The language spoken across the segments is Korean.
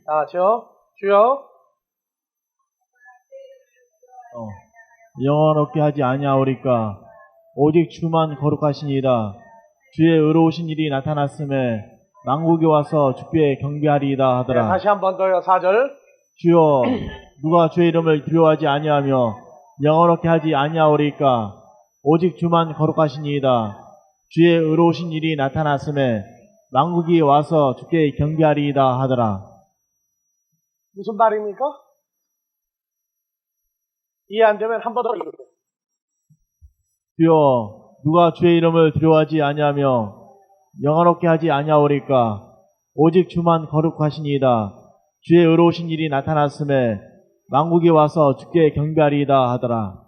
나같이요. 주여. 영원롭게 하지 아니하오리까 오직 주만 거룩하시니이다. 주의 의로우신 일이 나타났음에 만국이 와서 주께 경배하리이다 하더라. 네, 다시 한 번 더요. 4절. 주여 누가 주의 이름을 두려워하지 아니하며 영원롭게 하지 아니하오리까 오직 주만 거룩하시니이다. 주의 의로우신 일이 나타났음에 만국이 와서 주께 경배하리이다 하더라. 무슨 말입니까? 이해 안 되면 한 번 더 읽으세요. 주여 누가 주의 이름을 두려워하지 아니하며 영원롭게 하지 아니하오리까 오직 주만 거룩하시니이다. 주의 의로우신 일이 나타났음에 만국이 와서 주께 경배하리이다 하더라.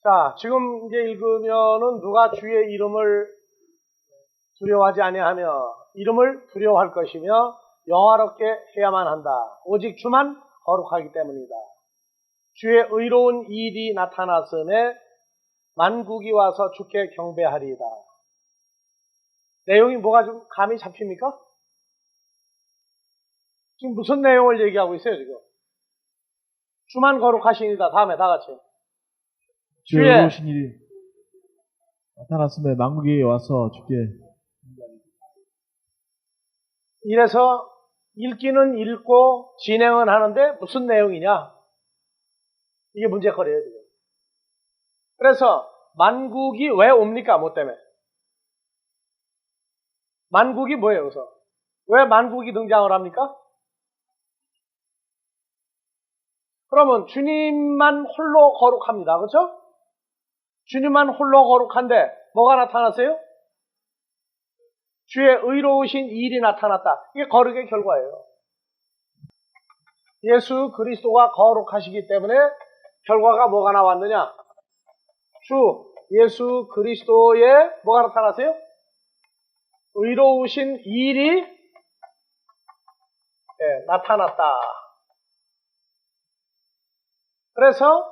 자, 지금 이제 읽으면은 누가 주의 이름을 두려워하지 아니하며 이름을 두려워할 것이며 영화롭게 해야만 한다. 오직 주만 거룩하기 때문이다. 주의 의로운 일이 나타났음에 만국이 와서 주께 경배하리이다. 내용이 뭐가 좀 감이 잡힙니까? 지금 무슨 내용을 얘기하고 있어요, 지금? 주만 거룩하시니이다. 다음에 다 같이. 주의 의로우신 일이 나타났음에 만국이 와서 주께. 이래서 읽기는 읽고 진행은 하는데 무슨 내용이냐? 이게 문제거리예요, 지금. 그래서 만국이 왜 옵니까? 뭐 때문에? 만국이 뭐예요, 여기서? 왜 만국이 등장을 합니까? 그러면 주님만 홀로 거룩합니다. 그렇죠? 주님만 홀로 거룩한데 뭐가 나타났어요? 주의 의로우신 일이 나타났다. 이게 거룩의 결과예요. 예수 그리스도가 거룩하시기 때문에 결과가 뭐가 나왔느냐? 주 예수 그리스도의 뭐가 나타났어요? 의로우신 일이 나타났다. 그래서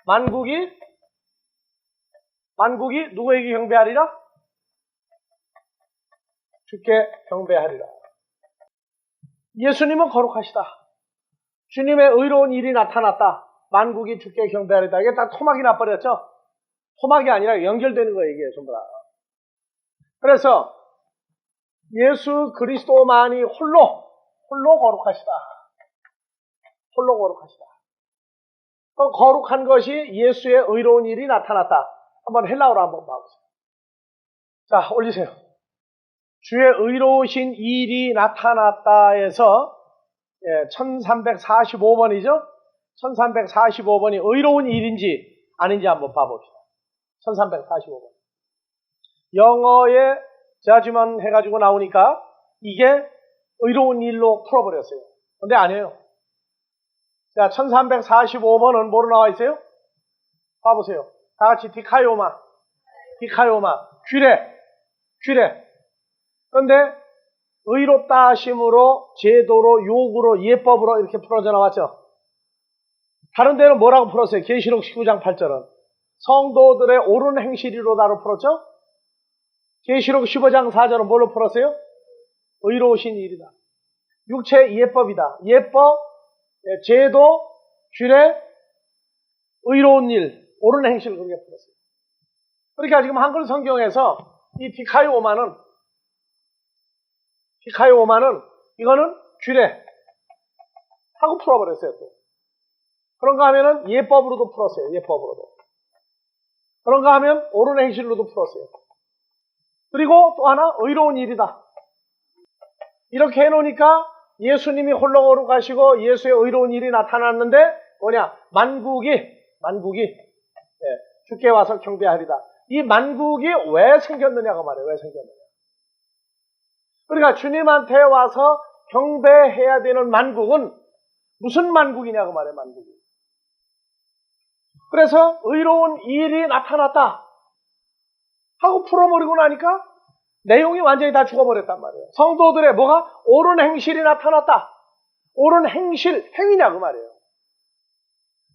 만국이 누구에게 경배하리라? 주께 경배하리라. 예수님은 거룩하시다. 주님의 의로운 일이 나타났다. 만국이 주께 경배하리다. 이게 다 토막이 나버렸죠? 토막이 아니라 연결되는 거예요, 이게 전부 다. 그래서 예수 그리스도만이 홀로 거룩하시다. 홀로 거룩하시다. 거룩한 것이 예수의 의로운 일이 나타났다. 한번 헬라어로 한번 봐보세요. 자, 올리세요. 주의 의로우신 일이 나타났다 해서 1345번이죠? 1345번이 의로운 일인지 아닌지 한번 봐봅시다. 1345번. 영어에 judgment 해가지고 나오니까 이게 의로운 일로 풀어버렸어요. 근데 아니에요. 자, 1345번은 뭐로 나와 있어요? 봐보세요. 다 같이 디카요마, 규례. 그런데 의롭다 하심으로, 제도로, 요구로, 예법으로 이렇게 풀어져 나왔죠. 다른 데는 뭐라고 풀었어요? 계시록 19장 8절은 성도들의 옳은 행실이로다로 풀었죠. 계시록 15장 4절은 뭘로 풀었어요? 의로우신 일이다. 육체 예법이다. 예법, 제도, 규례, 의로운 일, 옳은 행실을 그렇게 풀었어요. 그러니까 지금 한글 성경에서 이 디카요마는 이거는 규례 하고 풀어버렸어요. 또. 그런가 하면은 예법으로도 풀었어요. 예법으로도. 그런가 하면 옳은 행실로도 풀었어요. 그리고 또 하나 의로운 일이다. 이렇게 해놓으니까 예수님이 홀로 거룩하시고 예수의 의로운 일이 나타났는데 뭐냐? 만국이 주께 와서 경배하리다. 이 만국이 왜 생겼느냐가 말이에요. 왜 생겼느냐. 그러니까 주님한테 와서 경배해야 되는 만국은 무슨 만국이냐고 말이에요. 만국이. 그래서 의로운 일이 나타났다 하고 풀어버리고 나니까 내용이 완전히 다 죽어버렸단 말이에요. 성도들의 뭐가? 옳은 행실이 나타났다. 옳은 행실, 행위냐 그 말이에요.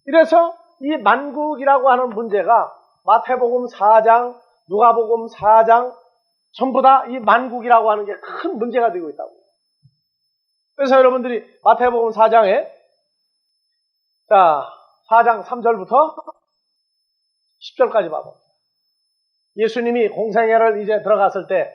이래서 이 만국이라고 하는 문제가 마태복음 4장, 누가복음 4장, 전부 다 이 만국이라고 하는 게 큰 문제가 되고 있다고. 그래서 여러분들이 마태복음 4장에 4장 3절부터 10절까지 봐봐. 예수님이 공생애를 이제 들어갔을 때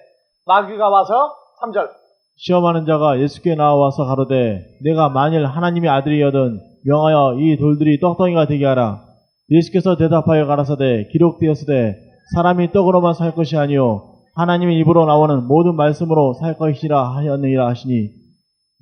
마귀가 와서 3절 시험하는 자가 예수께 나와서 가로되 내가 만일 하나님의 아들이여든 명하여 이 돌들이 떡덩이가 되게 하라. 예수께서 대답하여 가라사대 기록되었으되 사람이 떡으로만 살 것이 아니요 하나님의 입으로 나오는 모든 말씀으로 살 것이라 하였느니라 하시니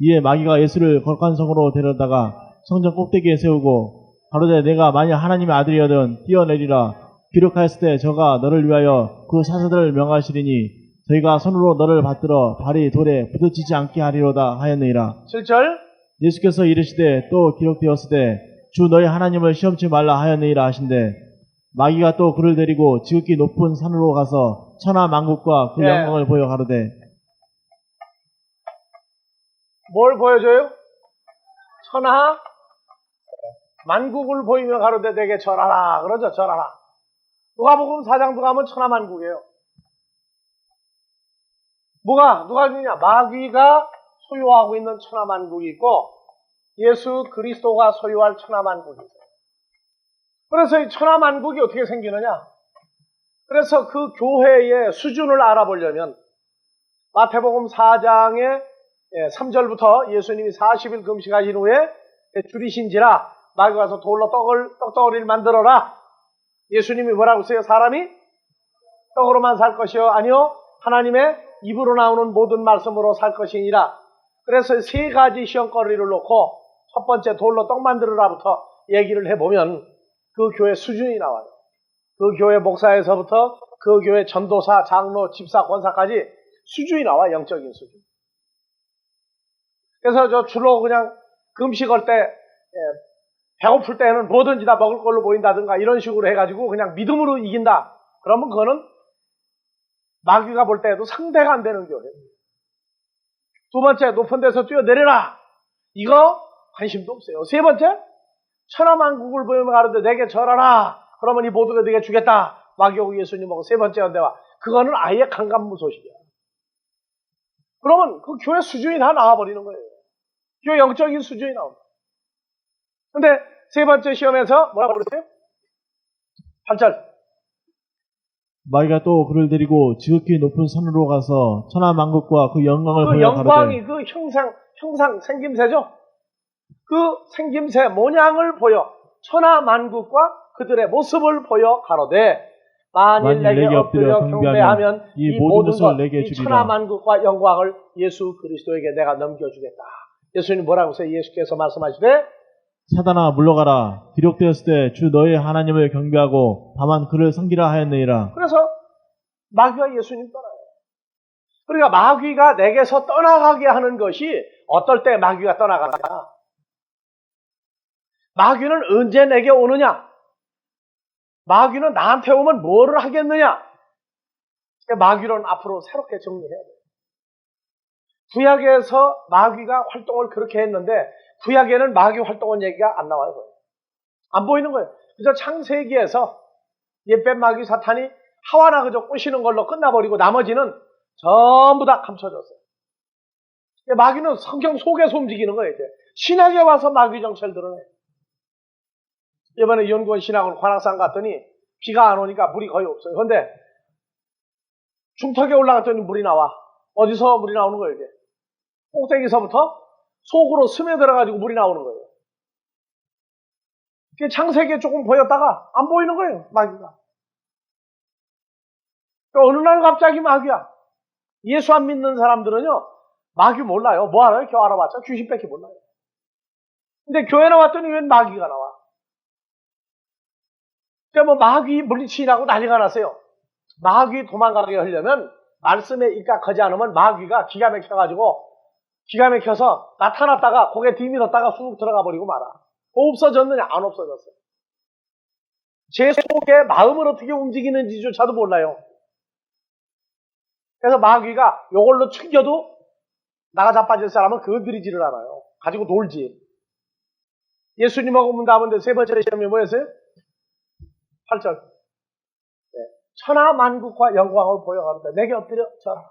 이에 마귀가 예수를 거룩한 성으로 데려다가 성전 꼭대기에 세우고 가로되 내가 만일 하나님의 아들이여든 뛰어내리라. 기록하였을 때 저가 너를 위하여 그 사자들을 명하시리니 저희가 손으로 너를 받들어 발이 돌에 부딪히지 않게 하리로다 하였느니라. 7절 예수께서 이르시되 또 기록되었으되 주 너희 하나님을 시험치 말라 하였느니라 하신대 마귀가 또 그를 데리고 지극히 높은 산으로 가서 천하 만국과 그 영광을 보여 가로되 뭘 보여줘요? 천하 만국을 보이며 가로되 내게 절하라. 그러죠. 절하라. 누가복음 4장도 가면 천하 만국이에요. 누가 주냐? 마귀가 소유하고 있는 천하 만국이 있고 예수 그리스도가 소유할 천하 만국이 있어요. 그래서 이 천하 만국이 어떻게 생기느냐? 그래서 그 교회의 수준을 알아보려면 마태복음 4장의 3절부터 예수님이 40일 금식하신 후에 줄이신지라 마귀가 와서 돌로 떡덩어리를 만들어라. 예수님이 뭐라고 했어요? 사람이 떡으로만 살 것이요 아니요 하나님의 입으로 나오는 모든 말씀으로 살 것이니라. 그래서 세 가지 시험거리를 놓고 첫 번째 돌로 떡 만들어라부터 얘기를 해보면 그 교회 수준이 나와요. 그 교회 목사에서부터 그 교회 전도사, 장로, 집사, 권사까지 수준이 나와. 영적인 수준. 그래서 저 줄로 그냥 금식할 때 배고플 때는 뭐든지 다 먹을 걸로 보인다든가 이런 식으로 해가지고 그냥 믿음으로 이긴다. 그러면 그거는 마귀가 볼 때에도 상대가 안 되는 교회예요. 두 번째, 높은 데서 뛰어내려라. 이거 관심도 없어요. 세 번째, 천하만국을 보이며 가는데 내게 절하라. 그러면 이 모두가 내게 주겠다. 마귀하고 예수님하고 세 번째 연대와 그거는 아예 강간무소식이야. 그러면 그 교회 수준이 다 나와버리는 거예요. 교회 영적인 수준이 나옵니다. 근데 세 번째 시험에서 뭐라고 그랬어요? 8절. 마귀가 또 그를 데리고 지극히 높은 산으로 가서 천하 만국과 그 영광을 그 보여 영광이 가로되 그 형상 생김새죠. 그 생김새 모양을 보여 천하 만국과 그들의 모습을 보여 가로되 만일 내게 엎드려 경배하면 이 모든 것, 내게 이 주리라. 천하 만국과 영광을 예수 그리스도에게 내가 넘겨주겠다. 예수님 뭐라고 하세요? 예수께서 말씀하시되 사단아 물러가라. 기록되었을 때 주 너의 하나님을 경배하고 다만 그를 섬기라 하였느니라. 그래서 마귀와 예수님 떠나요. 그러니까 마귀가 내게서 떠나가게 하는 것이 어떨 때 마귀가 떠나가냐? 마귀는 언제 내게 오느냐? 마귀는 나한테 오면 뭐를 하겠느냐? 마귀는 앞으로 새롭게 정리해야 돼요. 구약에서 마귀가 활동을 그렇게 했는데 구약에는 마귀 활동한 얘기가 안 나와요. 안 보이는 거예요. 그래서 창세기에서 옛뱀 마귀 사탄이 하와나 그저 꼬시는 걸로 끝나버리고 나머지는 전부 다 감춰졌어요. 마귀는 성경 속에서 움직이는 거예요. 이제. 신학에 와서 마귀 정체를 드러내요. 이번에 연구원 신학원 관악산 갔더니 비가 안 오니까 물이 거의 없어요. 그런데 중턱에 올라갔더니 물이 나와. 어디서 물이 나오는 거예요, 이게? 꼭대기서부터 속으로 스며들어가지고 물이 나오는 거예요. 그게 창세기에 조금 보였다가 안 보이는 거예요, 마귀가. 어느 날 갑자기 마귀야. 예수 안 믿는 사람들은요, 마귀 몰라요. 뭐 알아요? 겨우 알아봤자 귀신밖에 몰라요. 근데 교회 나왔더니 웬 마귀가 나와. 그러니까 뭐 마귀 물리치라고 난리가 났어요. 마귀 도망가게 하려면 말씀에 입각하지 않으면 마귀가 기가 막혀서 나타났다가 고개 뒤밀었다가 쑥 들어가 버리고 말아. 없어졌느냐? 안 없어졌어요. 제 속에 마음을 어떻게 움직이는지조차도 몰라요. 그래서 마귀가 요걸로 튕겨도 나가 자빠질 사람은 건드리지를 않아요. 가지고 놀지. 예수님하고 문 닫은데 세 번째 시험이 뭐였어요? 8절. 네. 천하 만국과 영광을 보여가는데 내게 엎드려 절하라.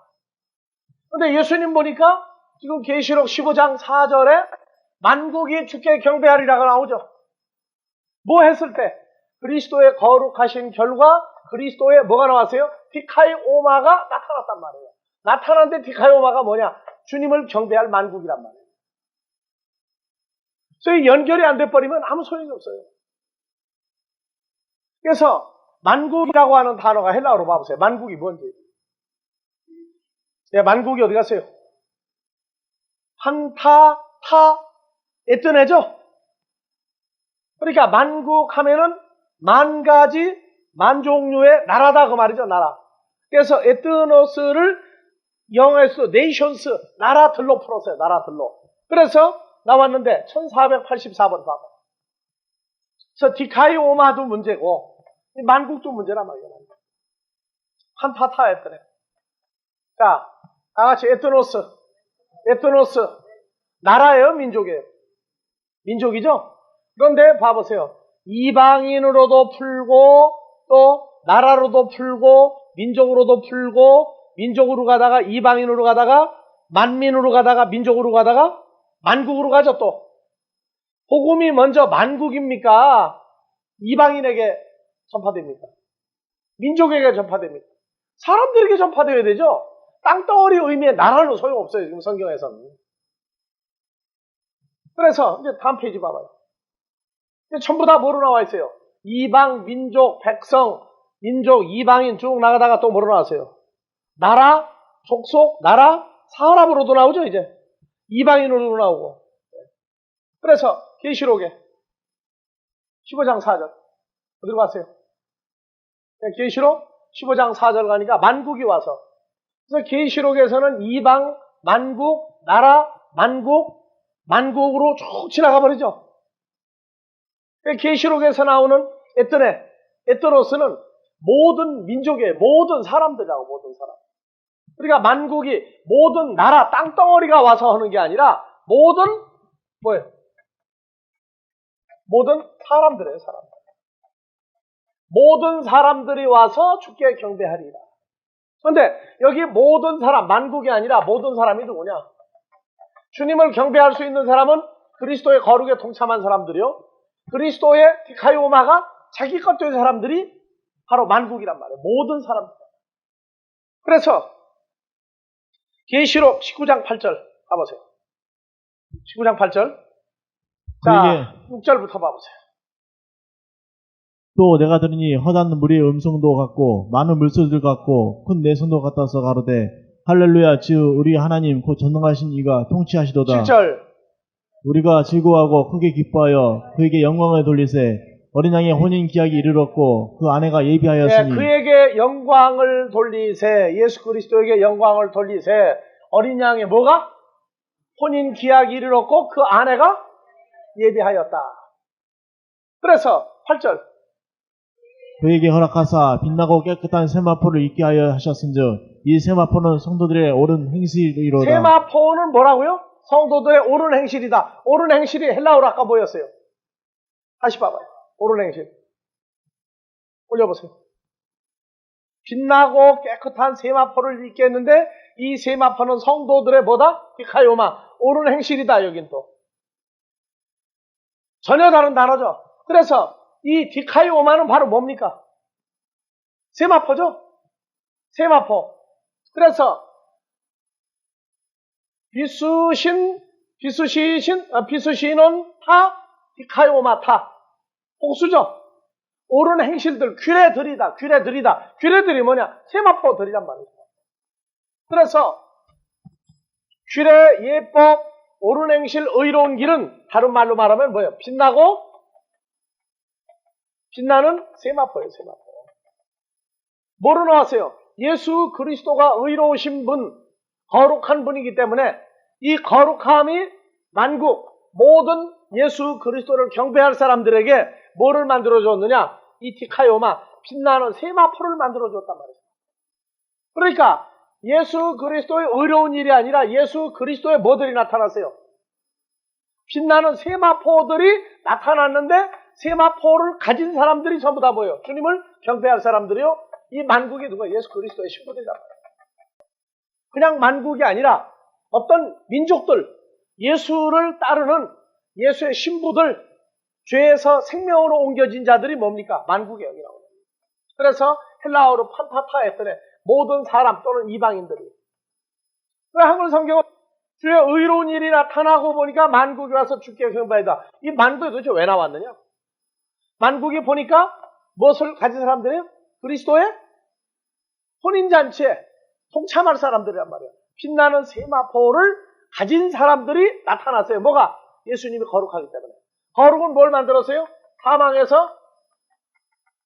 근데 예수님 보니까 지금 계시록 15장 4절에 만국이 주께 경배하리라가 나오죠. 뭐 했을 때? 그리스도의 거룩하신 결과 그리스도의 뭐가 나왔어요? 디카이오마가 나타났단 말이에요. 나타났는데 디카이오마가 뭐냐? 주님을 경배할 만국이란 말이에요. 그래서 연결이 안 돼버리면 아무 소용이 없어요. 그래서 만국이라고 하는 단어가 헬라어로 봐보세요. 만국이 뭔지. 예, 만국이 어디 갔어요? 판타, 타, 에뜨네죠? 그러니까 만국 하면은 만 가지, 만 종류의 나라다 그 말이죠, 나라. 그래서 에뜨노스를 영어에서 네이션스, 나라들로 풀었어요, 나라들로. 그래서 나왔는데 1484번 봐봐. 그래서 디카이오마도 문제고 만국도 문제란 말이에요. 판타타 에뜨네. 자, 다같이 에뜨노스, 나라예요, 민족이에요? 민족이죠? 그런데 봐보세요. 이방인으로도 풀고 또 나라로도 풀고 민족으로도 풀고 민족으로 가다가 이방인으로 가다가 만민으로 가다가 민족으로 가다가 만국으로 가죠 또. 복음이 먼저 만국입니까? 이방인에게 전파됩니까? 민족에게 전파됩니까? 사람들에게 전파되어야 되죠? 땅덩어리 의미의 나라는 소용없어요, 지금 성경에서는. 그래서 이제 다음 페이지 봐봐요. 전부 다 뭐로 나와 있어요? 이방, 민족, 백성, 민족, 이방인 쭉 나가다가 또 뭐로 나왔어요? 나라, 족속, 나라, 사람으로도 나오죠, 이제. 이방인으로도 나오고. 그래서 계시록에 15장 4절 어디로 갔어요? 계시록 15장 4절 가니까 만국이 와서, 그래서 계시록에서는 이방, 만국, 나라, 만국으로 쭉 지나가 버리죠. 계시록에서 나오는 에뜨노스는 모든 민족의 모든 사람들이라고, 모든 사람. 그러니까 만국이 모든 나라, 땅덩어리가 와서 하는 게 아니라 모든 뭐예요? 모든 사람들이에요, 사람들. 모든 사람들이 와서 주께 경배하리라. 그런데 여기 모든 사람, 만국이 아니라 모든 사람이 누구냐? 주님을 경배할 수 있는 사람은 그리스도의 거룩에 동참한 사람들이요. 그리스도의 디카이오마가 자기 것 된 사람들이 바로 만국이란 말이에요. 모든 사람들. 그래서 계시록 19장 8절 봐보세요. 19장 8절. 자, 6절부터 봐보세요. 또 내가 들으니 허다한 무리의 음성도 같고 많은 물소리들 같고 큰 내성도 같아서 가로되 할렐루야, 주 우리 하나님 곧 전능하신 이가 통치하시도다. 7절. 우리가 즐거워하고 크게 기뻐하여 그에게 영광을 돌리세. 어린 양의 혼인 기약이 이르렀고 그 아내가 예비하였으니. 네, 그에게 영광을 돌리세. 예수 그리스도에게 영광을 돌리세. 어린 양의 뭐가? 혼인 기약이 이르렀고 그 아내가 예비하였다. 그래서 8절. 그에게 허락하사 빛나고 깨끗한 세마포를 입게 하여 하셨은즉 이 세마포는 성도들의 옳은 행실이로다. 세마포는 뭐라고요? 성도들의 옳은 행실이다. 옳은 행실이 헬라어로 아까 보였어요. 다시 봐봐요. 옳은 행실. 올려보세요. 빛나고 깨끗한 세마포를 입게 했는데 이 세마포는 성도들의 뭐다? 디카이오마. 옳은 행실이다. 여긴 또. 전혀 다른 단어죠. 그래서 이 디카이오마는 바로 뭡니까? 세마포죠? 세마포. 그래서 비수시는 타, 디카이오마 타. 복수죠? 옳은 행실들, 규례들이다. 규례들이 뭐냐? 세마포들이란 말이죠. 그래서 규례, 예법, 옳은 행실, 의로운 길은 다른 말로 말하면 뭐예요? 빛나는 세마포예요, 세마포. 뭐로 나왔어요? 예수 그리스도가 의로우신 분, 거룩한 분이기 때문에 이 거룩함이 만국, 모든 예수 그리스도를 경배할 사람들에게 뭐를 만들어줬느냐? 이 디카이오마, 빛나는 세마포를 만들어줬단 말이에요. 그러니까 예수 그리스도의 의로운 일이 아니라 예수 그리스도의 뭐들이 나타났어요? 빛나는 세마포들이 나타났는데 세마포를 가진 사람들이 전부 다 뭐예요? 주님을 경배할 사람들이요. 이 만국이 누가 예수 그리스도의 신부들이란 말이에요. 그냥 만국이 아니라 어떤 민족들, 예수를 따르는 예수의 신부들, 죄에서 생명으로 옮겨진 자들이 뭡니까? 만국의 영이라고 합니다. 그래서 헬라어로 판타타 했더니 모든 사람 또는 이방인들이. 한글 성경은 주의 의로운 일이 나타나고 보니까 만국이 와서 주께 경배하다. 이 만국이 도대체 왜 나왔느냐? 만국이 보니까 무엇을 가진 사람들이에요? 그리스도의 혼인잔치에 동참할 사람들이란 말이에요. 빛나는 세마포를 가진 사람들이 나타났어요. 뭐가? 예수님이 거룩하기 때문에. 거룩은 뭘 만들었어요? 사망에서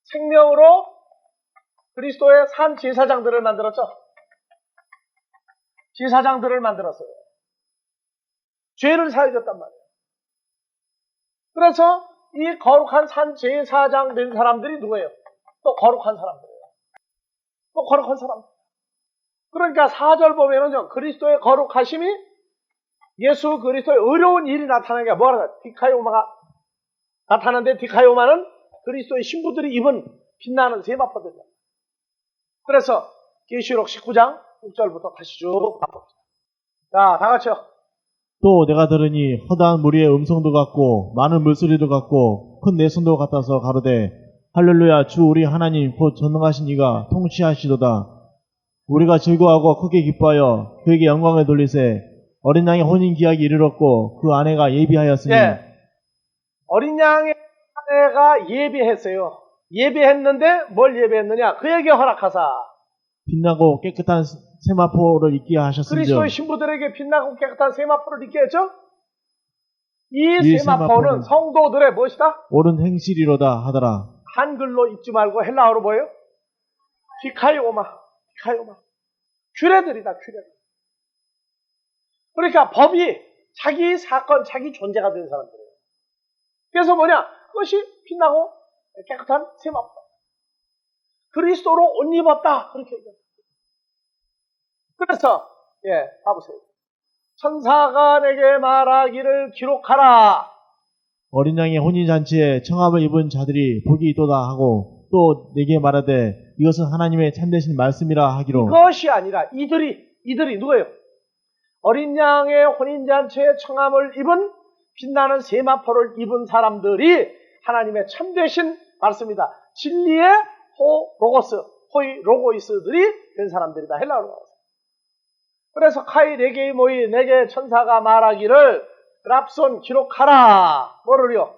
생명으로 그리스도의 산 제사장들을 만들었죠. 제사장들을 만들었어요. 죄를 사해줬단 말이에요. 그래서 이 거룩한 산 제사장 된 사람들이 누구예요? 또 거룩한 사람들이에요. 또 거룩한 사람들. 그러니까 4절 보면은요, 그리스도의 거룩하심이 예수 그리스도의 의로운 일이 나타나는 게 뭐라 디카이오마가 나타나는데, 디카이오마는 그리스도의 신부들이 입은 빛나는 세마포들이에요. 그래서 계시록 19장 6절부터 다시 쭉 가봅시다. 자, 다 같이요. 또 내가 들으니 허다한 무리의 음성도 같고 많은 물소리도 같고 큰 내성도 같아서 가로되 할렐루야 주 우리 하나님 곧 전능하신 이가 통치하시도다. 우리가 즐거워하고 크게 기뻐하여 그에게 영광을 돌리세. 어린 양의 혼인 기약이 이르렀고 그 아내가 예비하였으니. 예. 어린 양의 아내가 예비했어요. 예비했는데 뭘 예비했느냐? 그에게 허락하사 빛나고 깨끗한 세마포를 입게 하셨은즉. 그리스도의 신부들에게 빛나고 깨끗한 세마포를 입게 했죠? 이 세마포는 성도들의 무엇이다? 옳은 행실이로다 하더라. 한글로 읽지 말고 헬라어로 뭐예요? 디카이오마. 규례들이다, 규례들. 그러니까 법이 자기 사건, 자기 존재가 된 사람들이에요. 그래서 뭐냐? 그것이 빛나고 깨끗한 세마포. 그리스도로 옷 입었다. 그렇게 얘기합니다. 그래서, 봐보세요. 천사가 내게 말하기를 기록하라. 어린 양의 혼인잔치에 청함을 입은 자들이 복이 있도다 하고 또 내게 말하되 이것은 하나님의 참되신 말씀이라 하기로. 이것이 아니라 이들이 누구예요? 어린 양의 혼인잔치에 청함을 입은 빛나는 세마포를 입은 사람들이 하나님의 참되신 말씀이다. 진리의 호이 로고이스들이 된 사람들이다. 헬라어로 나왔어요. 그래서 카이 네게이 모이 내게 천사가 말하기를 랍손 기록하라. 뭐를요?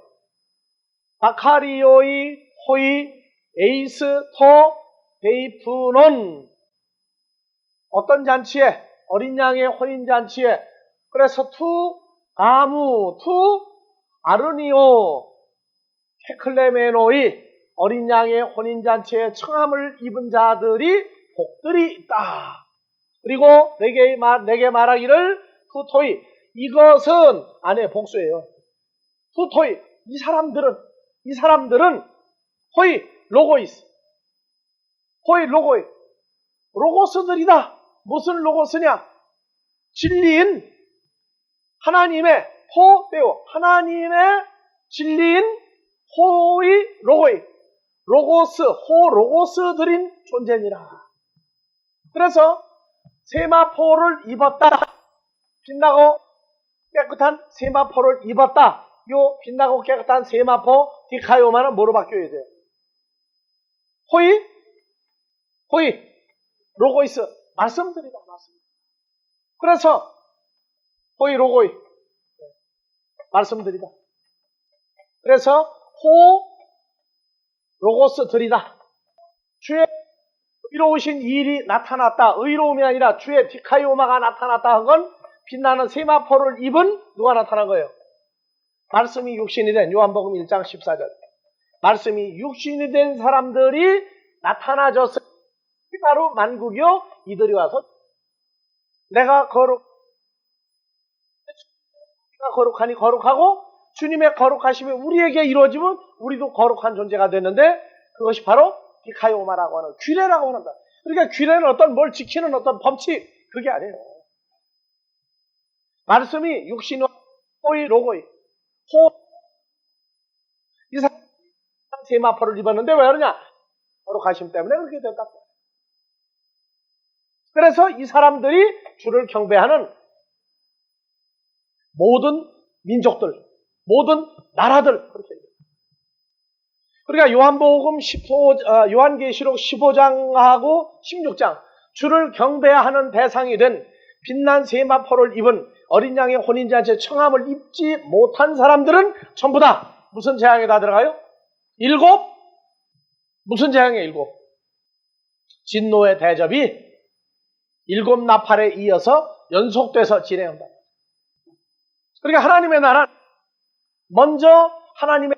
바카리오이 호이 에이스 토 데이프논. 어떤 잔치에? 어린 양의 혼인잔치에. 그래서 투 아르니오 헤클레메노이 어린 양의 혼인잔치에 청함을 입은 자들이 복들이 있다. 그리고 내게 말하기를 후토이. 이것은 안에 복수예요. 후토이. 이 사람들은 호이 로고이스. 호이 로고이. 로고스들이다. 무슨 로고스냐? 진리인 하나님의 하나님의 진리인 호이 로고이. 로고스들인 존재니라. 그래서 세마포를 입었다. 빛나고 깨끗한 세마포를 입었다. 요 빛나고 깨끗한 세마포 디카이오마는 뭐로 바뀌어야 돼요? 호이 로고이스. 말씀드리다. 말씀. 그래서 호이 로고이 말씀드리다. 그래서 로고스들이다. 주의 의로우신 일이 나타났다. 의로움이 아니라 주의 디카이오마가 나타났다 한 건 빛나는 세마포를 입은 누가 나타난 거예요? 말씀이 육신이 된 요한복음 1장 14절. 말씀이 육신이 된 사람들이 나타나졌을 때 바로 만국이요. 이들이 와서 내가 거룩하니 거룩하고 주님의 거룩하심이 우리에게 이루어지면 우리도 거룩한 존재가 됐는데 그것이 바로 디카이오마라고 하는 규례라고 한다. 그러니까 규례는 어떤 뭘 지키는 어떤 법칙 그게 아니에요. 말씀이 육신의 호이 로고이 이 사람 세마포를 입었는데 왜 그러냐? 거룩하심 때문에 그렇게 됐다. 그래서 이 사람들이 주를 경배하는 모든 민족들, 모든 나라들 그렇게 얘기해요. 그러니까 요한계시록 15장하고 16장 주를 경배하는 대상이 된 빛난 세마포를 입은 어린 양의 혼인잔치에 청함을 입지 못한 사람들은 전부 다 무슨 재앙에 다 들어가요? 무슨 재앙에 7? 진노의 대접이 7 나팔에 이어서 연속돼서 진행한다. 그러니까 하나님의 나라는 먼저 하나님의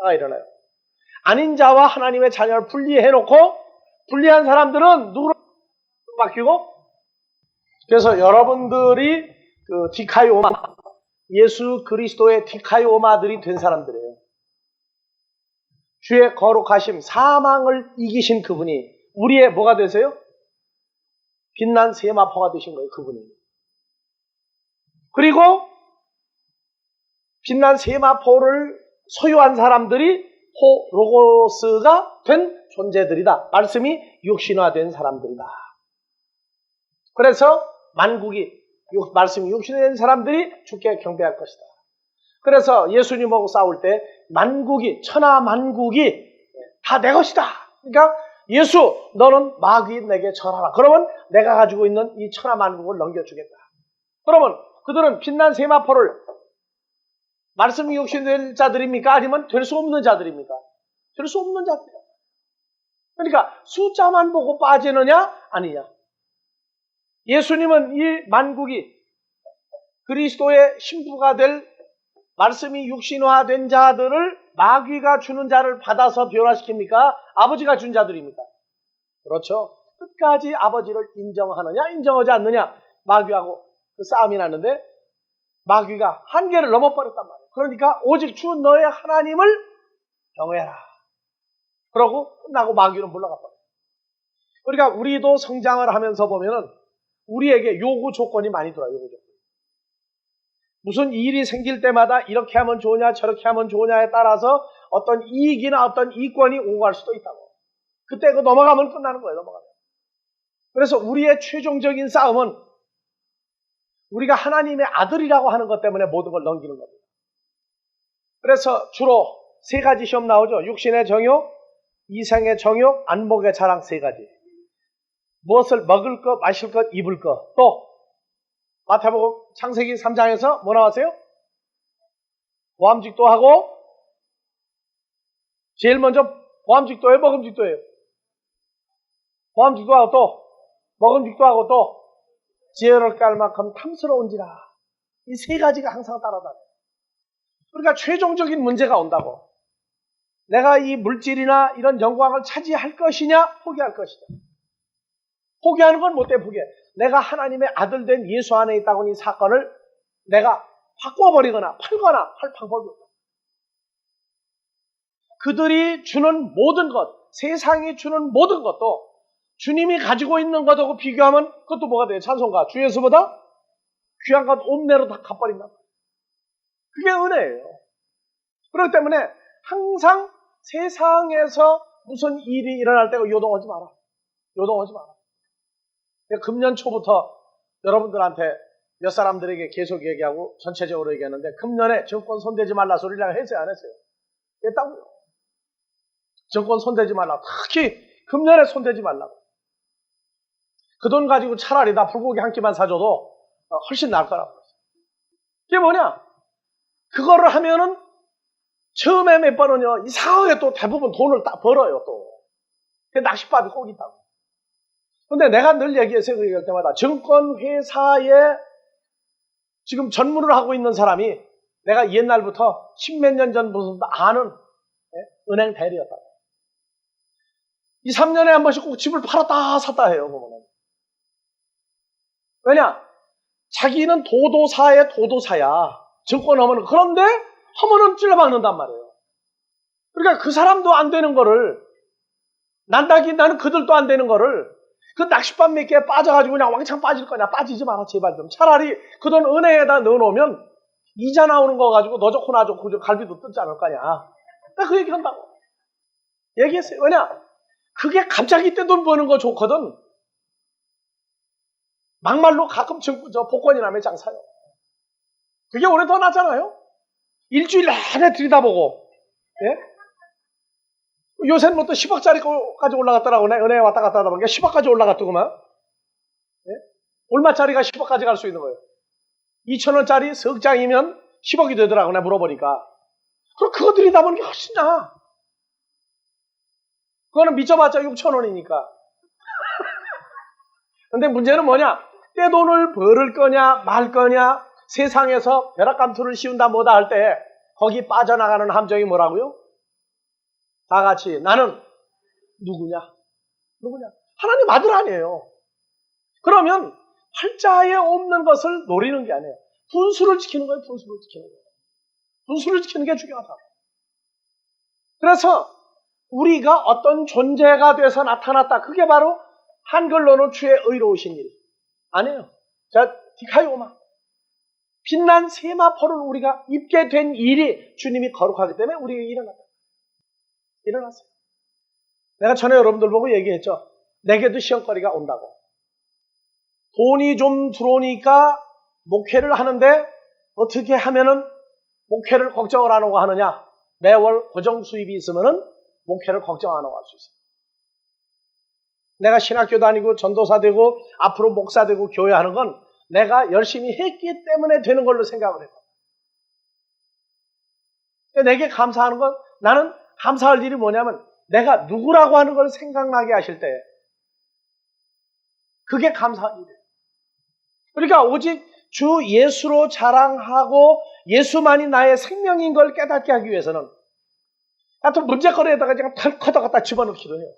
나라가 일어나요. 아닌 자와 하나님의 자녀를 분리해놓고 분리한 사람들은 누구로 바뀌고? 그래서 여러분들이 그 디카이오마, 예수 그리스도의 디카이오마들이 된 사람들이에요. 주의 거룩하심, 사망을 이기신 그분이 우리의 뭐가 되세요? 빛난 세마포가 되신 거예요, 그분이. 그리고 빛난 세마포를 소유한 사람들이 로고스가 된 존재들이다. 말씀이 육신화된 사람들이다. 그래서 말씀이 육신화된 사람들이 주께 경배할 것이다. 그래서 예수님하고 싸울 때 천하 만국이 다 내 것이다. 그러니까 예수, 너는 마귀 내게 절하라. 그러면 내가 가지고 있는 이 천하 만국을 넘겨주겠다. 그러면 그들은 빛난 세마포를 말씀이 육신된 자들입니까? 아니면 될 수 없는 자들입니까? 될 수 없는 자들이야. 그러니까 숫자만 보고 빠지느냐? 아니냐. 예수님은 이 만국이 그리스도의 신부가 될 말씀이 육신화된 자들을 마귀가 주는 자를 받아서 변화시킵니까? 아버지가 준 자들입니까? 그렇죠. 끝까지 아버지를 인정하느냐 인정하지 않느냐 마귀하고 그 싸움이 났는데 마귀가 한계를 넘어버렸단 말이에요. 그러니까 오직 주 너의 하나님을 경외하라. 그러고 끝나고 마귀는 물러가 버려요. 그러니까 우리도 성장을 하면서 보면은 우리에게 요구 조건이 많이 들어요. 요구 조건. 무슨 일이 생길 때마다 이렇게 하면 좋으냐 저렇게 하면 좋으냐에 따라서 어떤 이익이나 어떤 이권이 오고 갈 수도 있다고. 그때 그 넘어가면 끝나는 거예요. 넘어가면. 그래서 우리의 최종적인 싸움은 우리가 하나님의 아들이라고 하는 것 때문에 모든 걸 넘기는 겁니다. 그래서 주로 3가지 시험 나오죠. 육신의 정욕, 이생의 정욕, 안목의 자랑 3가지. 무엇을 먹을 것, 마실 것, 입을 것. 또 마태복음 창세기 3장에서 뭐 나왔어요? 보암직도 하고 제일 먼저 보암직도예요? 먹음직도예요? 보암직도 하고 또 먹음직도 하고 또 지혜를 깔 만큼 탐스러운지라. 이 3가지가 항상 따라다녀요. 그러니까 최종적인 문제가 온다고. 내가 이 물질이나 이런 영광을 차지할 것이냐 포기할 것이냐. 포기하는 건 뭐 때문에 포기해? 내가 하나님의 아들 된 예수 안에 있다고 이 사건을 내가 바꿔버리거나 팔거나 할 방법이 없다. 그들이 주는 모든 것, 세상이 주는 모든 것도 주님이 가지고 있는 것하고 비교하면 그것도 뭐가 돼요? 찬송가. 주 예수보다 귀한 것 옴내로 다 갚아버린다. 그게 은혜예요. 그렇기 때문에 항상 세상에서 무슨 일이 일어날 때가 요동하지 마라. 요동하지 마라. 금년 초부터 여러분들한테 몇 사람들에게 계속 얘기하고 전체적으로 얘기했는데 금년에 정권 손대지 말라 소리를 했어요? 안 했어요? 했다고요. 정권 손대지 말라. 특히 금년에 손대지 말라고. 그 돈 가지고 차라리 나 불고기 한 끼만 사줘도 훨씬 나을 거라고. 그게 뭐냐? 그거를 하면은 처음에 몇 번은요, 이상하게 또 대부분 돈을 딱 벌어요, 또. 그 낚싯밥이 꼭 있다고. 근데 내가 늘 얘기했어요, 그 얘기할 때마다. 증권회사에 지금 전문을 하고 있는 사람이 내가 옛날부터 10몇 년 전부터 아는 은행 대리였다고. 2, 3년에 한 번씩 꼭 집을 팔았다 샀다 해요, 보면은. 왜냐? 자기는 도도사의 도도사야. 증권하면은. 그런데 하면은 찔러박는단 말이에요. 그러니까 그 사람도 안 되는 거를, 나는 그들도 안 되는 거를, 그 낚싯밥 몇 개에 빠져가지고 그냥 왕창 빠질 거냐? 빠지지 마라, 제발 좀. 차라리 그 돈 은행에다 넣어놓으면 이자 나오는 거 가지고 너 좋고 나 좋고 갈비도 뜯지 않을 거냐? 나 그 얘기 한다고. 얘기했어요. 왜냐? 그게 갑자기 떼돈 버는 거 좋거든. 막말로 가끔 복권이 나면 장사요. 그게 오래 더 낫잖아요. 일주일 내내 들여다보고. 예? 요새는 뭐 또 10억짜리까지 올라갔더라고. 내 은행에 왔다 갔다 하다 보니까 10억까지 올라갔더구만. 예? 얼마짜리가 10억까지 갈 수 있는 거예요? 2,000원짜리 석 장이면 10억이 되더라고. 내가 물어보니까. 그럼 그거 들여다보는 게 훨씬 나아. 그거는 미쳐봤자 6,000원이니까. 근데 문제는 뭐냐? 떼돈을 벌을 거냐 말 거냐, 세상에서 벼락감투를 씌운다 뭐다 할 때 거기 빠져나가는 함정이 뭐라고요? 다 같이 나는 누구냐? 하나님 아들 아니에요. 그러면 팔자에 없는 것을 노리는 게 아니에요. 분수를 지키는 거예요. 분수를 지키는 게 중요하다. 그래서 우리가 어떤 존재가 돼서 나타났다. 그게 바로 한글로는 주의 의로우신 일. 아니에요. 자, 디카이오마. 빛난 세마포를 우리가 입게 된 일이 주님이 거룩하기 때문에 우리에게 일어났어요. 내가 전에 여러분들 보고 얘기했죠. 내게도 시험거리가 온다고. 돈이 좀 들어오니까 목회를 하는데 어떻게 하면은 목회를 걱정을 안 하고 하느냐. 매월 고정 수입이 있으면은 목회를 걱정 안 하고 할 수 있어요. 내가 신학교 다니고 전도사 되고 앞으로 목사 되고 교회 하는 건 내가 열심히 했기 때문에 되는 걸로 생각을 해요. 내게 감사하는 건 나는 감사할 일이 뭐냐면 내가 누구라고 하는 걸 생각나게 하실 때 그게 감사한 일이에요. 그러니까 오직 주 예수로 자랑하고 예수만이 나의 생명인 걸 깨닫게 하기 위해서는 하여튼 문제거리에다가 그냥 털커다 갖다 집어넣기도 해요.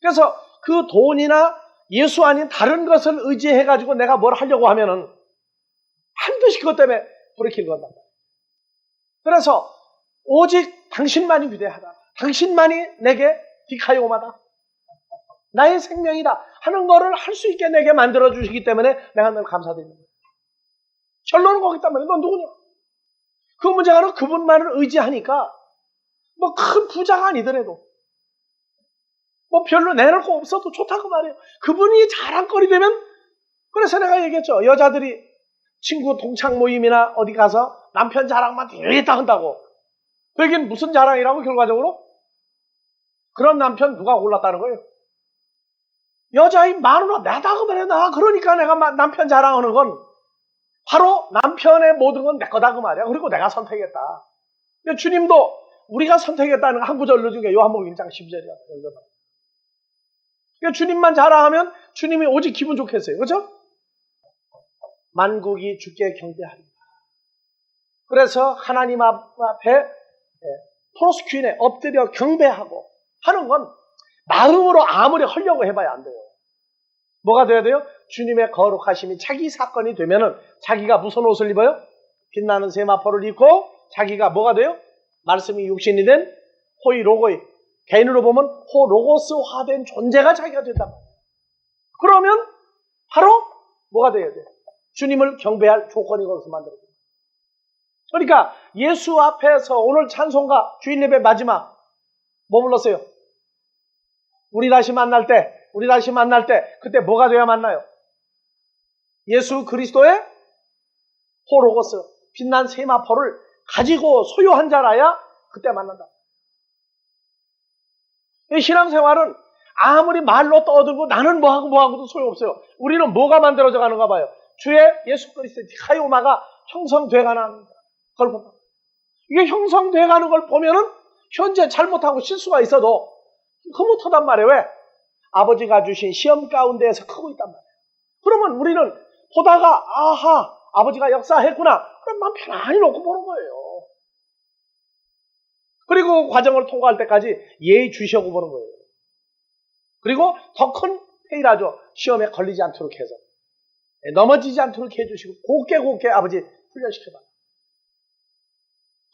그래서 그 돈이나 예수 아닌 다른 것을 의지해가지고 내가 뭘 하려고 하면은 반드시 그것 때문에 불을 켜는 건다. 그래서 오직 당신만이 위대하다. 당신만이 내게 디카이오마다. 나의 생명이다 하는 거를 할 수 있게 내게 만들어주시기 때문에 내가 늘 감사드립니다. 결론은 거기 있단 말이야. 넌 누구냐? 그 문제가는 그분만을 의지하니까 뭐 큰 부자가 아니더라도 뭐 별로 내놓을 거 없어도 좋다고 말이에요. 그분이 자랑거리 되면 그래서 내가 얘기했죠. 여자들이 친구 동창 모임이나 어디 가서 남편 자랑만 되겠다 한다고. 그게 무슨 자랑이라고 결과적으로? 그런 남편 누가 골랐다는 거예요? 여자인 마누라 나다 그 말이야. 나 그러니까 내가 남편 자랑하는 건 바로 남편의 모든 건 내 거다 그 말이야. 그리고 내가 선택했다. 주님도 우리가 선택했다는 한 구절 넣어준 요한복음 1장 12절이야. 그러니까 주님만 자랑하면 주님이 오직 기분 좋겠어요. 그렇죠? 만국이 주께 경배하리라. 그래서 하나님 앞에 프로스큐인에 엎드려 경배하고 하는 건 마음으로 아무리 하려고 해봐야 안 돼요. 뭐가 돼야 돼요? 주님의 거룩하심이 자기 사건이 되면은 자기가 무슨 옷을 입어요? 빛나는 세마포를 입고 자기가 뭐가 돼요? 말씀이 육신이 된 호이 로고이. 개인으로 보면 호로고스화된 존재가 자기가 된단 말이에요. 그러면 바로 뭐가 돼야 돼요? 주님을 경배할 조건이 거기서 만들어져요. 그러니까 예수 앞에서 오늘 찬송가 주일 예배 마지막 뭐 불렀어요? 우리 다시 만날 때 그때 뭐가 돼야 만나요? 예수 그리스도의 호로고스 빛난 세마포를 가지고 소유한 자라야 그때 만난다. 이 신앙생활은 아무리 말로 떠들고 나는 뭐하고도 소용없어요. 우리는 뭐가 만들어져 가는가 봐요. 주의 예수 그리스도의 디카이오마가 형성돼 가는 걸 보면 이게 형성돼 가는 걸 보면은 현재 잘못하고 실수가 있어도 흐뭇하단 말이에요. 왜? 아버지가 주신 시험 가운데에서 크고 있단 말이에요. 그러면 우리는 보다가 아하 아버지가 역사했구나. 그럼 마음 편안히 놓고 보는 거예요. 그리고 과정을 통과할 때까지 예의 주시하고 보는 거예요. 그리고 더 큰 회의라죠. 시험에 걸리지 않도록 해서 넘어지지 않도록 해주시고 곱게 아버지 훈련시켜달라.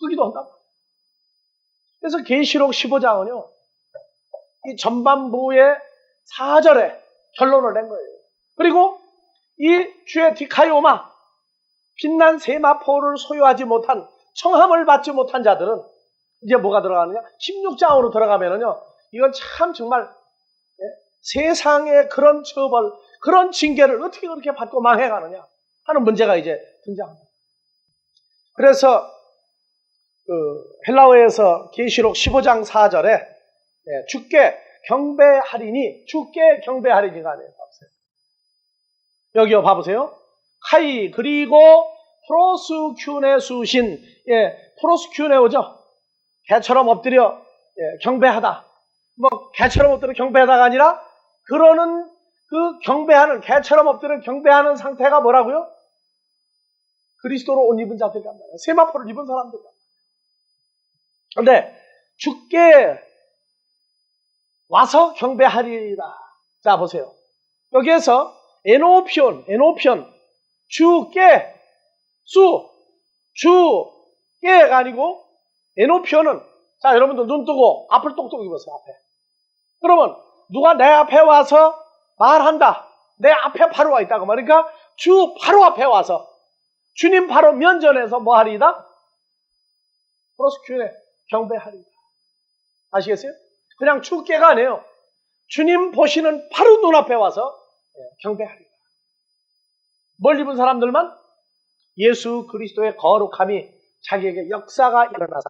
그기도 한다. 그래서 계시록 15장은요. 이 전반부의 4절에 결론을 낸 거예요. 그리고 이 주의 디카이오마 빛난 세마포를 소유하지 못한 청함을 받지 못한 자들은 이제 뭐가 들어가느냐? 16장으로 들어가면은요, 이건 참 정말 세상의 그런 처벌, 그런 징계를 어떻게 그렇게 받고 망해가느냐 하는 문제가 이제 등장합니다. 그래서 헬라어에서 계시록 15장 4절에 주께 경배하리니, 주께 경배하리니가 아니에요. 여기요, 봐보세요. 카이, 그리고 프로스큐네수신, 프로스큐네오죠. 개처럼 엎드려 경배하다. 뭐 개처럼 엎드려 경배하다가 아니라 그러는 그 경배하는, 개처럼 엎드려 경배하는 상태가 뭐라고요? 그리스도로 옷 입은 자들이란 말이에요. 세마포를 입은 사람들이란 말이에요. 그런데 주께 와서 경배하리라. 자, 보세요. 여기에서 에노피온, 주께가 아니고 에노피온은, 자, 여러분들 눈 뜨고 앞을 똑똑히 보세요. 앞에. 그러면 누가 내 앞에 와서 말한다. 내 앞에 바로 와 있다고 말이니까 주 바로 앞에 와서 주님 바로 면전에서 뭐 하리이다? 프로스큐네 경배하리이다. 아시겠어요? 그냥 주께가 아니에요. 주님 보시는 바로 눈앞에 와서 경배하리이다. 뭘 입은 사람들만? 예수 그리스도의 거룩함이 자기에게 역사가 일어나서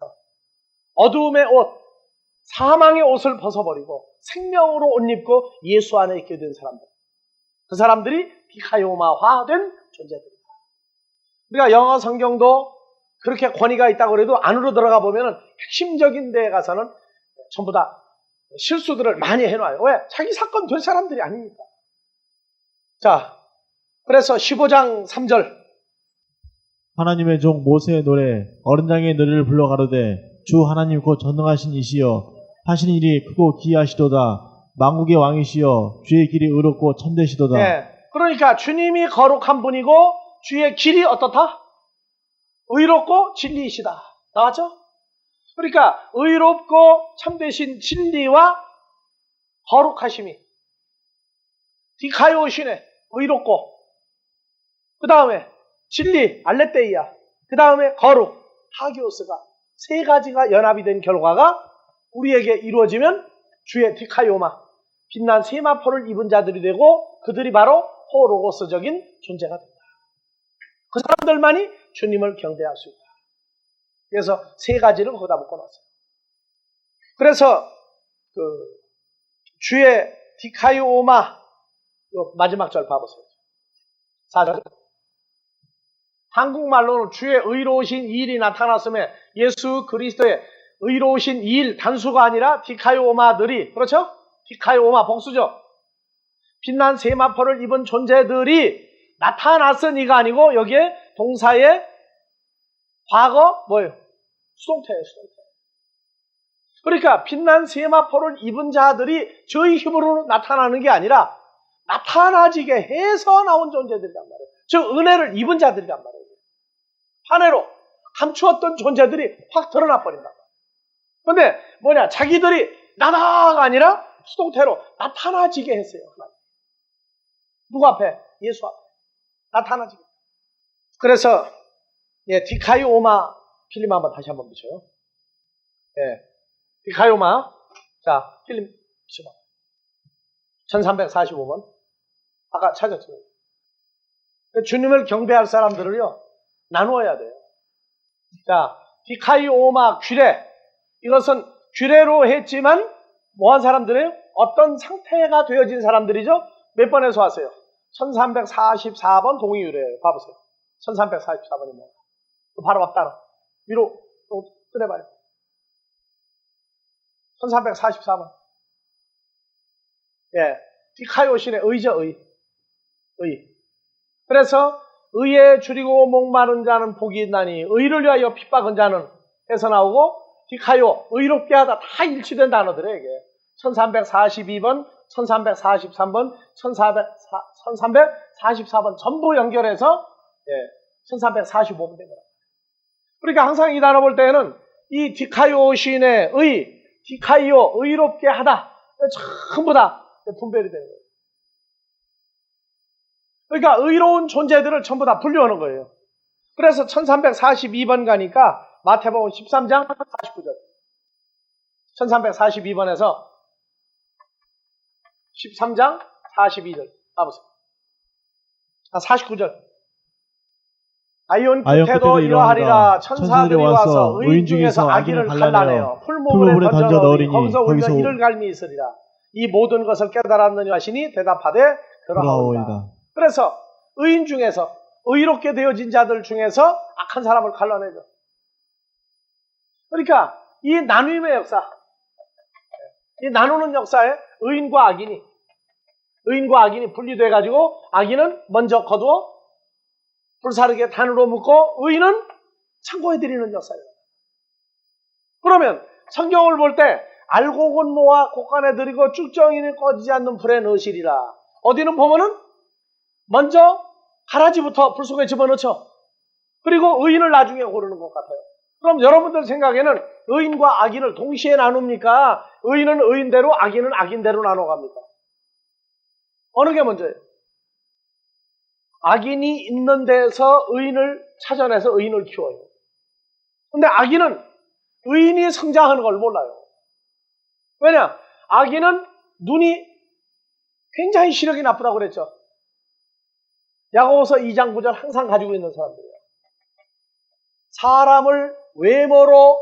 어두움의 옷, 사망의 옷을 벗어버리고 생명으로 옷 입고 예수 안에 있게 된 사람들. 그 사람들이 디카요마화된 존재들이다. 우리가 영어 성경도 그렇게 권위가 있다고 해도 안으로 들어가 보면 핵심적인 데에 가서는 전부 다 실수들을 많이 해놔요. 왜? 자기 사건 될 사람들이 아니니까. 자, 그래서 15장 3절. 하나님의 종 모세의 노래 어른장의 노래를 불러 가로되 주 하나님 곧 전능하신 이시여 하시는 일이 크고 기이하시도다. 만국의 왕이시여 주의 길이 의롭고 참되시도다. 네, 그러니까 주님이 거룩한 분이고 주의 길이 어떻다? 의롭고 진리이시다. 나왔죠? 그러니까 의롭고 참되신 진리와 거룩하심이 디카요시네, 의롭고, 그 다음에 진리, 알레테이아, 그 다음에 거룩, 하기오스가 세 가지가 연합이 된 결과가 우리에게 이루어지면 주의 디카요마, 빛난 세마포를 입은 자들이 되고 그들이 바로 호로고스적인 존재가 된다. 그 사람들만이 주님을 경배할 수 있다. 그래서 세 가지를 거기다 묶어놨어요. 그래서 주의 디카요마, 마지막 절 봐보세요. 4절. 한국말로는 주의 의로우신 일이 나타났음에 예수 그리스도의 의로우신 일, 단수가 아니라 디카요마들이, 그렇죠? 디카요마 복수죠. 빛난 세마포를 입은 존재들이 나타났으니가 아니고 여기에 동사의 과거 뭐예요? 수동태예요, 수동태. 그러니까 빛난 세마포를 입은 자들이 저희 힘으로 나타나는 게 아니라 나타나지게 해서 나온 존재들이란 말이에요. 즉 은혜를 입은 자들이란 말이에요. 한해로 감추었던 존재들이 확 드러나 버린단 말이에요. 그런데 뭐냐, 자기들이 나다가 아니라 수동태로 나타나지게 했어요. 누구 앞에? 예수 앞에 나타나지게. 그래서 디카이오마 필름 한번 다시 한번 붙여요. 디카이오마. 자, 필름 붙여봐. 1345번. 아까 찾았죠. 주님을 경배할 사람들을요 나누어야 돼요. 자, 디카이오마 규례. 이것은 규례로 했지만 뭐한 사람들이에요? 어떤 상태가 되어진 사람들이죠? 몇 번에서 왔어요? 1344번 동의유래예요. 봐보세요. 1344번이 뭐야? 바로 앞단어. 위로 또 꺼내봐요. 1344번. 디카요신의 의죠, 의. 그래서 의에 줄이고 목마른 자는 복이 있나니 의를 위하여 핍박은 자는 해서 나오고 디카요, 의롭게 하다 다 일치된 단어들이에요, 이게. 1342번, 1343번, 1344번 전부 연결해서 1345번 된 거예요. 그러니까 항상 이 단어 볼 때는 이 디카요신의 의, 디카이오, 의롭게 하다 전부 다 분별이 되는 거예요. 그러니까 의로운 존재들을 전부 다 분류하는 거예요. 그래서 1342번 가니까 마태복음 13장 49절. 1342번에서 13장 42절 가보세요. 49절. 아이온 끝에도 이러하리라. 천사들이 와서 의인 중에서 악인을 갈라내어 풀무불에 던져 넣으리니 거기서 우리가 이를 갈미 있으리라. 이 모든 것을 깨달았느냐 하시니 대답하되 그러하오이다. 그래서 의인 중에서 의롭게 되어진 자들 중에서 악한 사람을 갈라내죠. 그러니까 이 나눔의 역사, 이 나누는 역사에 의인과 악인이 분리돼 가지고 악인은 먼저 거두어 불사르게 단으로 묶고 의인은 창고에 드리는 역사예요. 그러면 성경을 볼 때 알곡은 모아 곡간에 들이고 쭉정이는 꺼지지 않는 불에 넣으시리라. 어디는 보면은 먼저 가라지부터 불 속에 집어넣죠. 그리고 의인을 나중에 고르는 것 같아요. 그럼 여러분들 생각에는 의인과 악인을 동시에 나눕니까? 의인은 의인대로, 악인은 악인대로 나눠갑니까? 어느 게 먼저예요? 악인이 있는 데서 의인을 찾아내서 의인을 키워요. 근데 악인은 의인이 성장하는 걸 몰라요. 왜냐? 악인은 눈이 굉장히 시력이 나쁘다고 그랬죠. 야고보서 2장 9절 항상 가지고 있는 사람들이에요. 사람을 외모로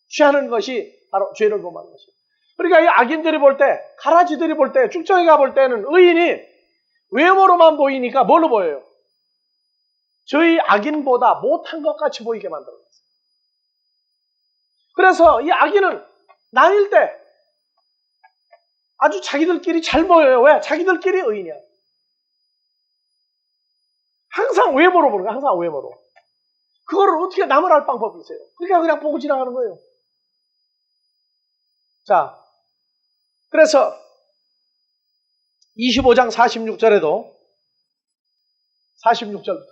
취하는 것이 바로 죄를 범하는 것이에요. 그러니까 이 악인들이 볼 때, 가라지들이 볼 때, 쭉정이가 볼 때는 의인이 외모로만 보이니까 뭘로 보여요? 저희 악인보다 못한 것 같이 보이게 만들어놨어요. 그래서 이 악인은 나일 때 아주 자기들끼리 잘 보여요. 왜? 자기들끼리 의인이야. 항상 외모로 보는 거야. 항상 외모로. 그거를 어떻게 남을 할 방법이 있어요? 그러니까 그냥 보고 지나가는 거예요. 자, 그래서 25장 46절에도 46절부터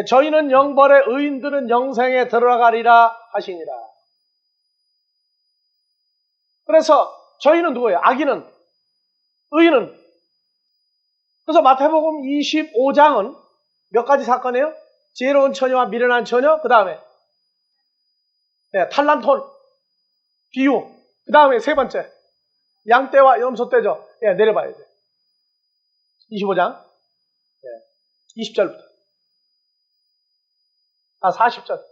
저희는 영벌에 의인들은 영생에 들어가리라 하시니라. 그래서 저희는 누구예요? 악인은, 의인은. 그래서 마태복음 25장은 몇 가지 사건이에요? 지혜로운 처녀와 미련한 처녀, 그 다음에 탈란톤 비유, 그 다음에 세 번째 양떼와 염소떼죠. 내려봐야 돼. 25장 20절부터 40절.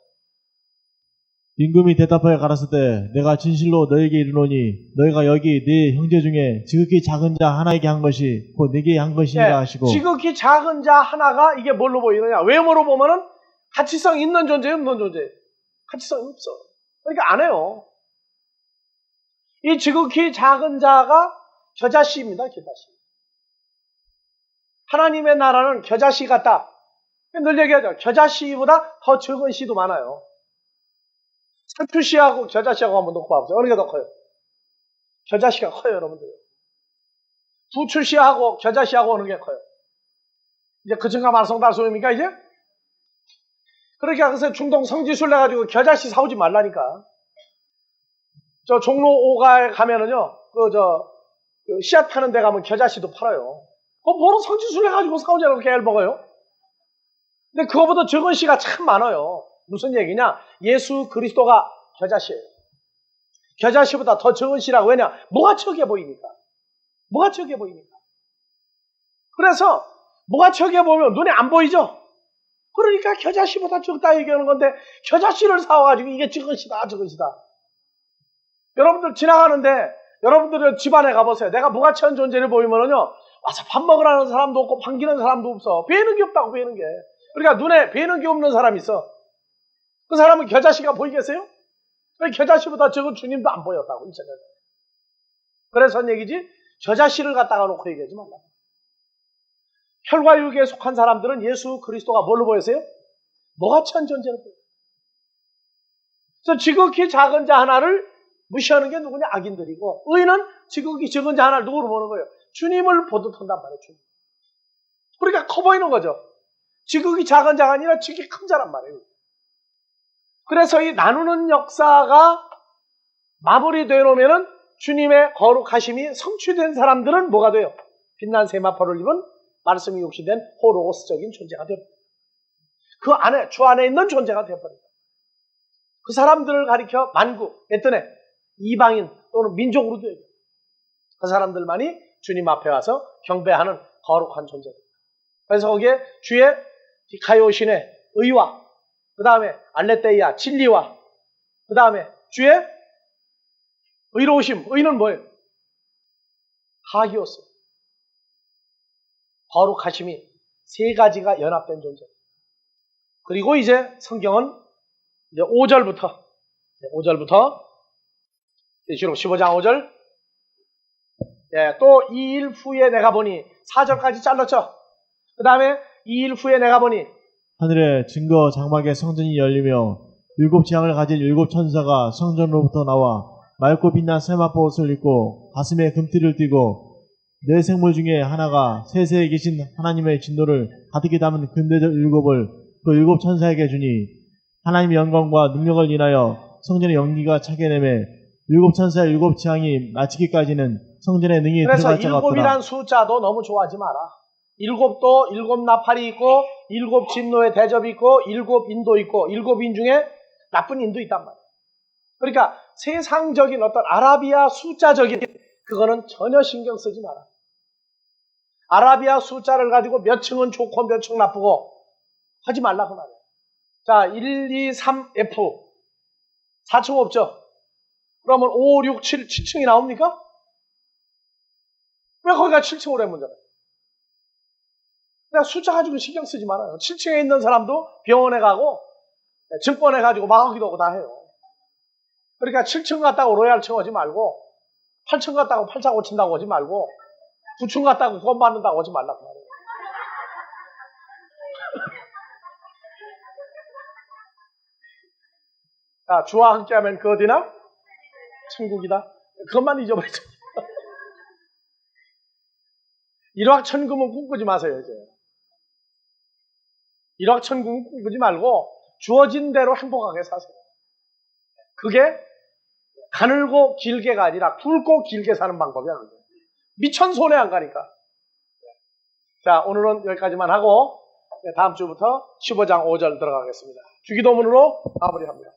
임금이 대답하여 가라사대 내가 진실로 너에게 이르노니 너희가 여기 네 형제 중에 지극히 작은 자 하나에게 한 것이 곧 네게 한 것이니라 하시고. 지극히 작은 자 하나가 이게 뭘로 보이느냐? 외모로 보면은 가치성 있는 존재, 없는 존재. 가치성이 없어. 그러니까 안 해요. 이 지극히 작은 자가 겨자씨입니다. 겨자씨. 하나님의 나라는 겨자씨 같다. 늘 얘기하죠. 겨자씨보다 더 적은 씨도 많아요. 상추씨하고 겨자씨하고 한번 놓고 봐보세요. 어느 게 더 커요? 겨자씨가 커요, 여러분들. 부추씨하고 겨자씨하고 어느 게 커요? 이제 그 증가 말썽달솜입니까, 이제? 그러니까 그래서 중동 성지순례 가지고 겨자씨 사오지 말라니까. 저 종로 5가에 가면은요, 그 씨앗 파는 데 가면 겨자씨도 팔아요. 그거 뭐로 성지순례 가지고 사오냐고 그렇게 애 먹어요? 근데 그거보다 적은 씨가 참 많아요. 무슨 얘기냐? 예수 그리스도가 겨자씨예요. 겨자씨보다 더 적은 씨라고. 왜냐? 뭐가 적게 보이니까. 뭐가 적게 보이니까. 그래서 뭐가 적게 보면 눈에 안 보이죠? 그러니까 겨자씨보다 적다 얘기하는 건데 겨자씨를 사와가지고 이게 적은 씨다, 적은 씨다. 여러분들 지나가는데 여러분들 집안에 가보세요. 내가 무가치한 존재를 보이면은요, 와서 밥 먹으라는 사람도 없고 반기는 사람도 없어. 베는 게 없다고, 베는 게. 그러니까 눈에 베는 게 없는 사람이 있어. 그 사람은 겨자씨가 보이겠어요? 겨자씨보다 적은 주님도 안 보였다고, 이 저자가. 그래서 얘기지, 겨자씨를 갖다가 놓고 얘기하지 말라. 혈과 육에 속한 사람들은 예수 그리스도가 뭘로 보였어요? 무가치한 존재로 보여요. 그래서 지극히 작은 자 하나를 무시하는 게 누구냐? 악인들이고, 의인은 지극히 적은 자 하나를 누구로 보는 거예요? 주님을 보듯 한단 말이에요, 주님. 그러니까 커 보이는 거죠. 지극히 작은 자가 아니라 지극히 큰 자란 말이에요. 그래서 이 나누는 역사가 마무리되어 놓으면은 주님의 거룩하심이 성취된 사람들은 뭐가 돼요? 빛난 세마포를 입은 말씀이 육신된 호로스적인 존재가 되어버립니다. 그 안에, 주 안에 있는 존재가 되어버립니다. 그 사람들을 가리켜 만구, 했더니 이방인 또는 민족으로도 얘기해요. 그 사람들만이 주님 앞에 와서 경배하는 거룩한 존재입니다. 그래서 거기에 주의 디카이오신의 의와 그 다음에 알레테이아 진리와 그 다음에 주의 의로우심, 의는 뭐예요? 하기오스, 거룩하심이 세 가지가 연합된 존재입니다. 그리고 이제 성경은 이제 5절부터 계시록 15장 5절 또 2일 후에 내가 보니 4절까지 잘랐죠. 그 다음에 2일 후에 내가 보니 하늘의 증거 장막의 성전이 열리며 일곱 재앙을 가진 일곱 천사가 성전으로부터 나와 맑고 빛난 세마포 옷을 입고 가슴에 금띠를 띠고 네 생물 중에 하나가 세세에 계신 하나님의 진노를 가득히 담은 금대접 일곱을 그 일곱 천사에게 주니 하나님의 영광과 능력을 인하여 성전의 연기가 차게 내매 일곱 천사의 일곱 재앙이 마치기까지는 성전에 능히 그래서 들어갈 자가 없더라. 일곱이란 숫자도 너무 좋아하지 마라. 일곱도 일곱 나팔이 있고 일곱 진노의 대접이 있고 일곱 인도 있고 일곱 인 중에 나쁜 인도 있단 말이야. 그러니까 세상적인 어떤 아라비아 숫자적인 그거는 전혀 신경 쓰지 마라. 아라비아 숫자를 가지고 몇 층은 좋고 몇 층 나쁘고 하지 말라 그 말이야. 자, 1, 2, 3, F 4층 없죠? 그러면 5, 6, 7, 7층이 나옵니까? 왜 거기가 7층으로 해 문제가? 그냥 숫자 가지고 신경 쓰지 말아요. 7층에 있는 사람도 병원에 가고 증권에 가지고 막하기도 하고 다 해요. 그러니까 7층 갔다고 로얄층 오지 말고 8층 갔다고 팔자 고친다고 오지 말고 9층 갔다고 구원 받는다고 오지 말라고 말이에요. 자, 주와 함께하면 그 어디나? 천국이다. 그것만 잊어버리죠. 일확천금은 꿈꾸지 마세요, 이제. 일확천금은 꿈꾸지 말고 주어진 대로 행복하게 사세요. 그게 가늘고 길게가 아니라 굵고 길게 사는 방법이야, 그게. 미천 손해 안 가니까. 자, 오늘은 여기까지만 하고 다음 주부터 15장 5절 들어가겠습니다. 주기도문으로 마무리합니다.